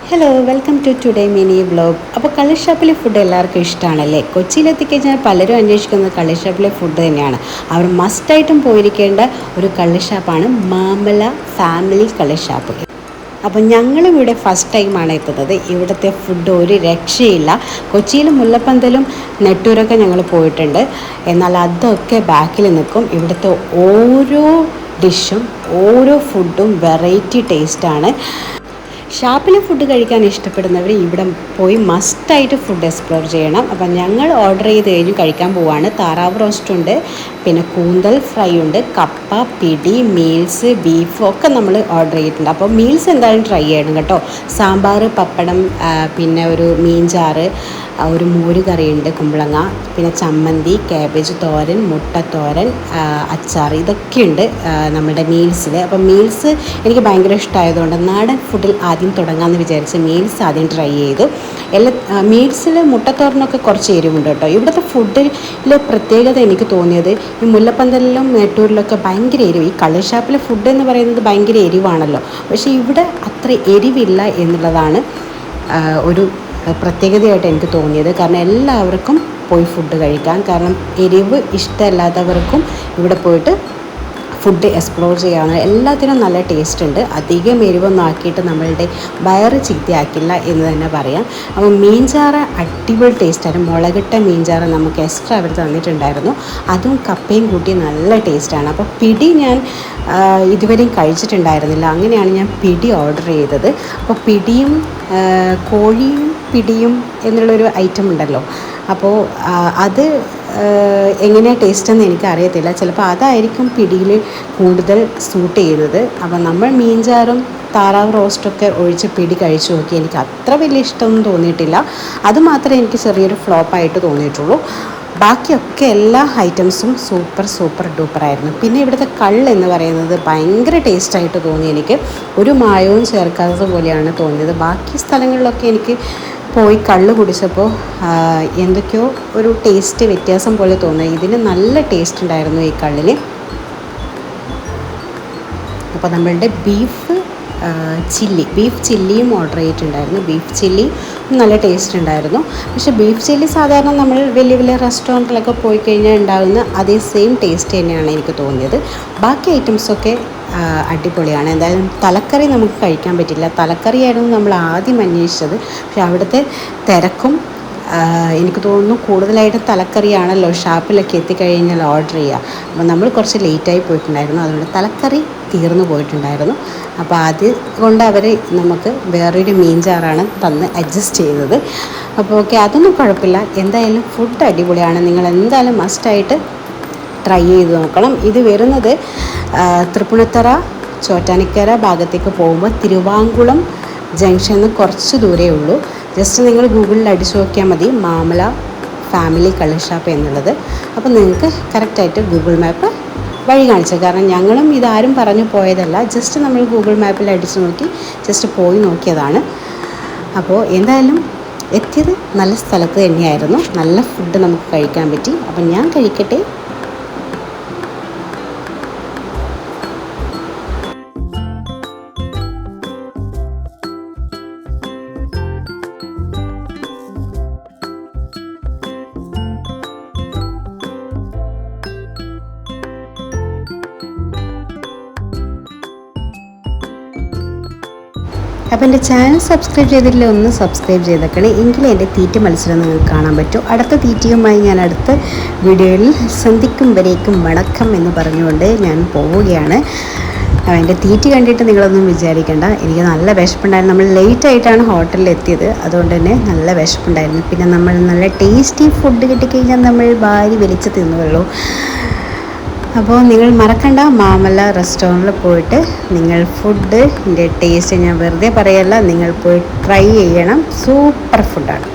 Hello welcome to today mini vlog. അപ്പോൾ കള്ള് ഷോപ്പിലെ food എല്ലാവർക്കും ഇഷ്ടമാണല്ലേ? കൊച്ചിയിലെത്തിക്കഴിഞ്ഞാൽ പലരും അന്വേഷിക്കുന്നത് കള്ള് ഷോപ്പിലെ ഫുഡ് തന്നെയാണ്. അവർ മസ്റ്റായിട്ടും പോയിരിക്കേണ്ട ഒരു കള്ള് ഷാപ്പാണ് മാമല ഫാമിലി കള്ള് ഷാപ്പ്. അപ്പോൾ ഞങ്ങളിവിടെ ഫസ്റ്റ് ടൈമാണ് എത്തുന്നത്. ഇവിടുത്തെ ഫുഡ് ഒരു രക്ഷയില്ല. കൊച്ചിയിൽ മുല്ലപ്പന്തലും നെട്ടൂരൊക്കെ ഞങ്ങൾ പോയിട്ടുണ്ട്. എന്നാൽ അതൊക്കെ ബാക്കിൽ നിൽക്കും. ഇവിടുത്തെ ഓരോ ഡിഷും ഓരോ ഫുഡും വെറൈറ്റി ടേസ്റ്റാണ്. ഷാപ്പിലെ ഫുഡ് കഴിക്കാൻ ഇഷ്ടപ്പെടുന്നവർ ഇവിടെ പോയി മസ്റ്റായിട്ട് ഫുഡ് എക്സ്പ്ലോർ ചെയ്യണം. അപ്പം ഞങ്ങൾ ഓർഡർ ചെയ്ത് കഴിഞ്ഞ് കഴിക്കാൻ പോവുകയാണ്. താറാവ് റോസ്റ്റുണ്ട്, പിന്നെ കൂന്തൽ ഫ്രൈ ഉണ്ട്, കപ്പ, പിടി, മീൽസ്, ബീഫ് ഒക്കെ നമ്മൾ ഓർഡർ ചെയ്തിട്ടുണ്ട്. അപ്പോൾ മീൽസ് എന്തായാലും ട്രൈ ചെയ്യണം കേട്ടോ. സാമ്പാർ, പപ്പടം, പിന്നെ ഒരു മീൻചാറ്, ഒരു മോര് കറിയുണ്ട്, കുമ്പളങ്ങ, പിന്നെ ചമ്മന്തി, കാബേജ് തോരൻ, മുട്ടത്തോരൻ, അച്ചാർ, ഇതൊക്കെയുണ്ട് നമ്മുടെ മീൽസിൽ. അപ്പം മീൽസ് എനിക്ക് ഭയങ്കര ഇഷ്ടമായതുകൊണ്ട് നാടൻ ഫുഡിൽ ആദ്യം തുടങ്ങാമെന്ന് വിചാരിച്ച് മീൽസ് ആദ്യം ട്രൈ ചെയ്തു. മീൽസിൽ മുട്ടത്തോരനൊക്കെ കുറച്ച് എരിവുണ്ട് കേട്ടോ. ഇവിടുത്തെ ഫുഡിൽ പ്രത്യേകത എനിക്ക് തോന്നിയത് ഈ മുല്ലപ്പന്തലിലും മേട്ടൂരിലൊക്കെ ഭയങ്കര എരിവ്. ഈ കള്ള് ഷാപ്പിലെ ഫുഡ് എന്ന് പറയുന്നത് ഭയങ്കര എരിവാണല്ലോ. പക്ഷേ ഇവിടെ അത്ര എരിവില്ല എന്നുള്ളതാണ് ഒരു പ്രത്യേകതയായിട്ട് എനിക്ക് തോന്നിയത്. കാരണം എല്ലാവർക്കും പോയി ഫുഡ് കഴിക്കാം. കാരണം എരിവ് ഇഷ്ടമല്ലാത്തവർക്കും ഇവിടെ പോയിട്ട് ഫുഡ് എക്സ്പ്ലോർ ചെയ്യാവുന്ന എല്ലാത്തിനും നല്ല ടേസ്റ്റ് ഉണ്ട്. അധികം എരിവൊന്നും ആക്കിയിട്ട് നമ്മളുടെ വയറ് ചീത്തയാക്കില്ല എന്ന് തന്നെ പറയാം. അപ്പോൾ മീൻചാറ് അടിപൊളി ടേസ്റ്റായിരുന്നു. മുളകിട്ട മീൻചാറ് നമുക്ക് എക്സ്ട്രാ അവർ തന്നിട്ടുണ്ടായിരുന്നു. അതും കപ്പയും കൂട്ടി നല്ല ടേസ്റ്റാണ്. അപ്പോൾ പിടി ഞാൻ ഇതുവരെയും കഴിച്ചിട്ടുണ്ടായിരുന്നില്ല. അങ്ങനെയാണ് ഞാൻ പിടി ഓർഡർ ചെയ്തത്. അപ്പോൾ പിടിയും കോഴിയും പിടിയും എന്നുള്ളൊരു ഐറ്റം ഉണ്ടല്ലോ. അപ്പോൾ അത് എങ്ങനെയാണ് ടേസ്റ്റെന്ന് എനിക്കറിയത്തില്ല. ചിലപ്പോൾ അതായിരിക്കും പിടിയിൽ കൂടുതൽ സൂട്ട് ചെയ്യുന്നത്. അപ്പോൾ നമ്മൾ മീൻചാറും താറാവ് റോസ്റ്റൊക്കെ ഒഴിച്ച് പിടി കഴിച്ചു നോക്കി. എനിക്ക് അത്ര വലിയ ഇഷ്ടമൊന്നും തോന്നിയിട്ടില്ല. അതുമാത്രമേ എനിക്ക് ചെറിയൊരു ഫ്ലോപ്പായിട്ട് തോന്നിയിട്ടുള്ളൂ. ബാക്കിയൊക്കെ എല്ലാ ഐറ്റംസും സൂപ്പർ ഡൂപ്പറായിരുന്നു. പിന്നെ ഇവിടുത്തെ കള്ള് എന്ന് പറയുന്നത് ഭയങ്കര ടേസ്റ്റായിട്ട് തോന്നി. എനിക്ക് ഒരു മായവും ചേർക്കാത്തത് പോലെയാണ് തോന്നിയത്. ബാക്കി സ്ഥലങ്ങളിലൊക്കെ എനിക്ക് പോയി കള്ള് കുടിച്ചപ്പോൾ എന്തൊക്കെയോ ഒരു ടേസ്റ്റ് വ്യത്യാസം പോലെ തോന്നി. ഇതിന് നല്ല ടേസ്റ്റ് ഉണ്ടായിരുന്നു ഈ കള്ളിന്. അപ്പോൾ നമ്മളുടെ ബീഫ് ചില്ലിയും ഓർഡർ ചെയ്തിട്ടുണ്ടായിരുന്നു. ബീഫ് ചില്ലി നല്ല ടേസ്റ്റ് ഉണ്ടായിരുന്നു. പക്ഷേ ബീഫ് ചില്ലി സാധാരണ നമ്മൾ വലിയ റെസ്റ്റോറൻറ്റിലൊക്കെ പോയി കഴിഞ്ഞാൽ ഉണ്ടാകുന്ന അതേ സെയിം ടേസ്റ്റ് തന്നെയാണ് എനിക്ക് തോന്നിയത്. ബാക്കി ഐറ്റംസൊക്കെ അടിപൊളിയാണ്. എന്തായാലും തലക്കറി നമുക്ക് കഴിക്കാൻ പറ്റില്ല. തലക്കറിയായിരുന്നു നമ്മൾ ആദ്യം അന്വേഷിച്ചത്. പക്ഷേ അവിടുത്തെ തിരക്കും എനിക്ക് തോന്നുന്നു കൂടുതലായിട്ട് തലക്കറിയാണല്ലോ ഷാപ്പിലൊക്കെ എത്തിക്കഴിഞ്ഞാൽ ഓർഡർ ചെയ്യുക. അപ്പോൾ നമ്മൾ കുറച്ച് ലേറ്റായി പോയിട്ടുണ്ടായിരുന്നു. അതുകൊണ്ട് തലക്കറി തീർന്നു പോയിട്ടുണ്ടായിരുന്നു. അപ്പോൾ അതുകൊണ്ട് അവർ നമുക്ക് വേറൊരു മീൻചാറാണ് തന്ന് അഡ്ജസ്റ്റ് ചെയ്തത്. അപ്പോൾ ഓക്കെ, അതൊന്നും കുഴപ്പമില്ല. എന്തായാലും ഫുഡ് അടിപൊളിയാണ്. നിങ്ങൾ എന്തായാലും മസ്റ്റായിട്ട് ട്രൈ ചെയ്ത് നോക്കണം. ഇത് വരുന്നത് തൃപ്പൂണിത്തറ ചോറ്റാനിക്കര ഭാഗത്തേക്ക് പോകുമ്പോൾ തിരുവാങ്കുളം ജംഗ്ഷനിൽ നിന്ന് കുറച്ച് ദൂരേ ഉള്ളൂ. ജസ്റ്റ് നിങ്ങൾ ഗൂഗിളിൽ അടിച്ചു നോക്കിയാൽ മതി മാമല ഫാമിലി കള്ള് ഷാപ്പ് എന്നുള്ളത്. അപ്പോൾ നിങ്ങൾക്ക് കറക്റ്റായിട്ട് ഗൂഗിൾ മാപ്പ് വഴി കാണിച്ചത്. കാരണം ഞങ്ങളും ഇതാരും പറഞ്ഞു പോയതല്ല. ജസ്റ്റ് നമ്മൾ ഗൂഗിൾ മാപ്പിൽ അടിച്ചു നോക്കി ജസ്റ്റ് പോയി നോക്കിയതാണ്. അപ്പോൾ എന്തായാലും എത്തിയത് നല്ല സ്ഥലത്ത് തന്നെയായിരുന്നു. നല്ല ഫുഡ് നമുക്ക് കഴിക്കാൻ പറ്റി. അപ്പം ഞാൻ കഴിക്കട്ടെ. അപ്പോൾ എൻ്റെ ചാനൽ സബ്സ്ക്രൈബ് ചെയ്തിട്ടില്ല, ഒന്ന് സബ്സ്ക്രൈബ് ചെയ്തേക്കണേ. എങ്കിലും എൻ്റെ തീറ്റ മത്സരം നിങ്ങൾക്ക് കാണാൻ പറ്റും. അടുത്ത തീറ്റയുമായി ഞാൻ അടുത്ത വീഡിയോയിൽ സന്ധിക്കും വരേക്കും വണക്കം എന്ന് പറഞ്ഞുകൊണ്ട് ഞാൻ പോവുകയാണ്. എൻ്റെ തീറ്റ കണ്ടിട്ട് നിങ്ങളൊന്നും വിചാരിക്കേണ്ട. എനിക്ക് നല്ല വിശപ്പുണ്ടായിരുന്നു. നമ്മൾ ലേറ്റായിട്ടാണ് ഹോട്ടലിൽ എത്തിയത്. അതുകൊണ്ട് തന്നെ നല്ല വിശപ്പുണ്ടായിരുന്നു. പിന്നെ നമ്മൾ നല്ല ടേസ്റ്റി ഫുഡ് കിട്ടിക്കഴിഞ്ഞാൽ നമ്മൾ ഭാര്യ വലിച്ച് തിന്നുള്ളൂ. അപ്പോൾ നിങ്ങൾ മറക്കണ്ട, മാമല റെസ്റ്റോറൻറ്റിൽ പോയിട്ട് നിങ്ങൾ ഫുഡിൻ്റെ ടേസ്റ്റ് ഞാൻ വെറുതെ പറയല്ല, നിങ്ങൾ പോയി ട്രൈ ചെയ്യണം. സൂപ്പർ ഫുഡാണ്.